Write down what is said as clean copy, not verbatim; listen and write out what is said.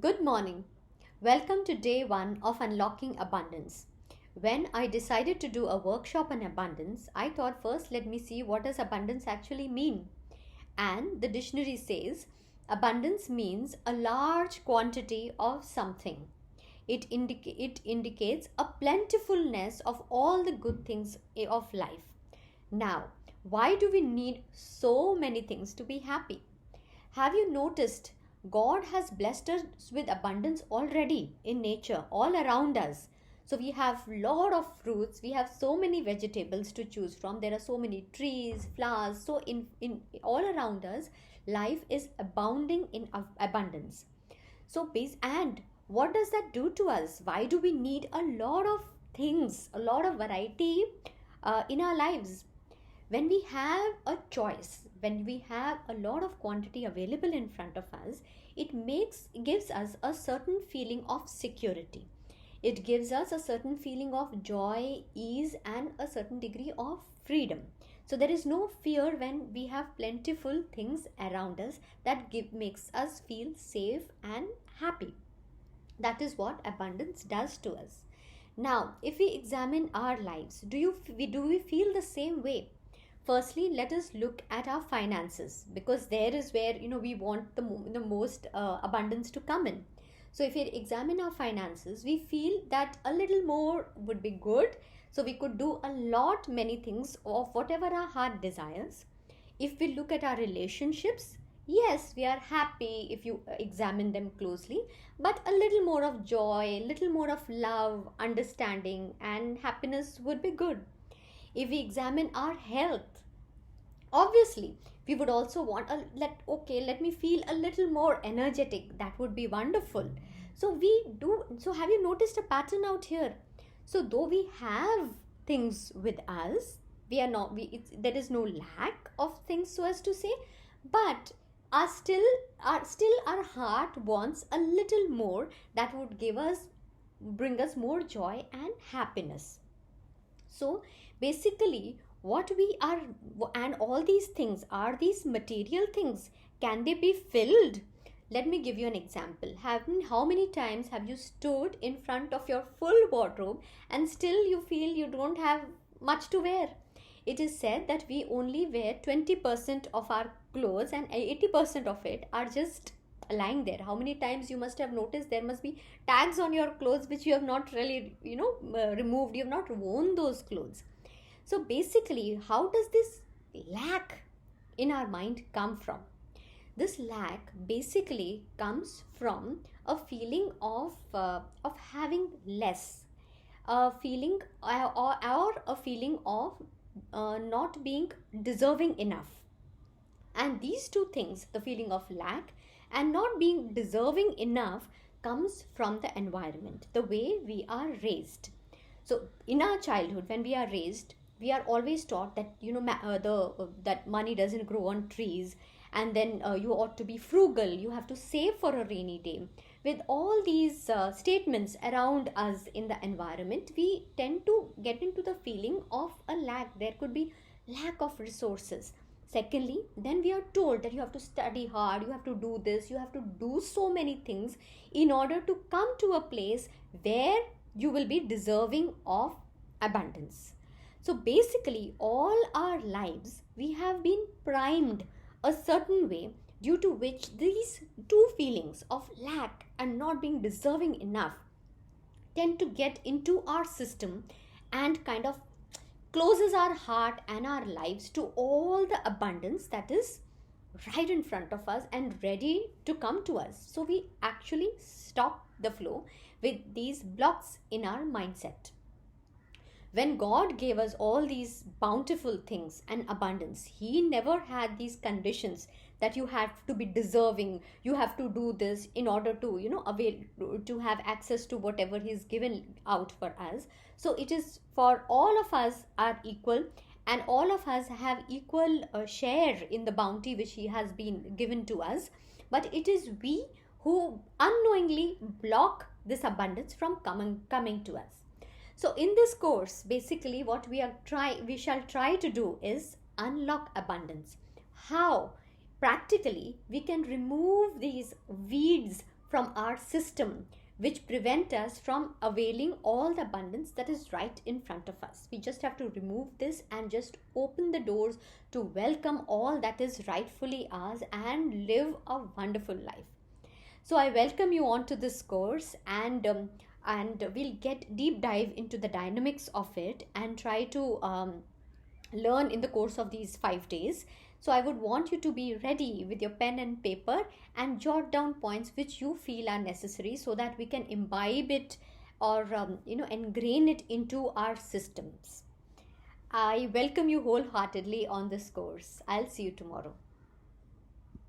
Good morning. Welcome to day one of Unlocking Abundance. When I decided to do a workshop on abundance, I thought first let me see what does abundance actually mean. And the dictionary says abundance means a large quantity of something. It indicates a plentifulness of all the good things of life. Now, why do we need so many things to be happy? Have you noticed God has blessed us with abundance already in nature, all around us? So we have lot of fruits, we have so many vegetables to choose from. There are so many trees, flowers. So in all around us, life is abounding in abundance. So base and what does that do to us? Why do we need a lot of things, a lot of variety in our lives? When we have a choice, when we have a lot of quantity available in front of us, gives us a certain feeling of security. It gives us a certain feeling of joy, ease, and a certain degree of freedom. So there is no fear when we have plentiful things around us. Makes us feel safe and happy. That is what abundance does to us. Now if we examine our lives, do we feel the same way? Firstly, let us look at our finances, because there is where we want the most abundance to come in. So if we examine our finances, we feel that a little more would be good, so we could do a lot many things of whatever our heart desires. If we look at our relationships, yes, we are happy if you examine them closely, but a little more of joy, a little more of love, understanding, and happiness would be good. If we examine our health, obviously we would also want let me feel a little more energetic. That would be wonderful. So we do. So have you noticed a pattern out here? So though we have things with us, we are not we there is no lack of things, so as to say, but our heart wants a little more that would bring us more joy and happiness. So basically, what we are, and all these things, are these material things, can they be filled? Let me give you an example. How many times have you stood in front of your full wardrobe and still you feel you don't have much to wear? It is said that we only wear 20% of our clothes and 80% of it are just lying there. How many times you must have noticed there must be tags on your clothes which you have not really removed. You have not worn those clothes. So basically, how does this lack in our mind come from? This lack basically comes from a feeling of having less, a feeling or a feeling of not being deserving enough. And these two things, the feeling of lack and not being deserving enough, comes from the environment, the way we are raised. So in our childhood, when we are raised, we are always taught that that money doesn't grow on trees, and then you ought to be frugal, you have to save for a rainy day. With all these statements around us in the environment, we tend to get into the feeling of a lack. There could be lack of resources. Secondly, then we are told that you have to study hard, you have to do this, you have to do so many things in order to come to a place where you will be deserving of abundance. So basically, all our lives we have been primed a certain way, due to which these two feelings of lack and not being deserving enough tend to get into our system and kind of closes our heart and our lives to all the abundance that is right in front of us and ready to come to us. So we actually stop the flow with these blocks in our mindset. When God gave us all these bountiful things and abundance, He never had these conditions that you have to be deserving, you have to do this in order to, avail to have access to whatever He's given out for us. So it is for all of us are equal, and all of us have equal share in the bounty which He has been given to us. But it is we who unknowingly block this abundance from coming to us. So in this course, basically what we shall try to do is unlock abundance. How? Practically, we can remove these weeds from our system, which prevent us from availing all the abundance that is right in front of us. We just have to remove this and just open the doors to welcome all that is rightfully ours and live a wonderful life. So I welcome you onto this course, and we'll get deep dive into the dynamics of it and try to learn in the course of these 5 days. So I would want you to be ready with your pen and paper and jot down points which you feel are necessary, so that we can imbibe it, or ingrain it into our systems. I welcome you wholeheartedly on this course. I'll see you tomorrow.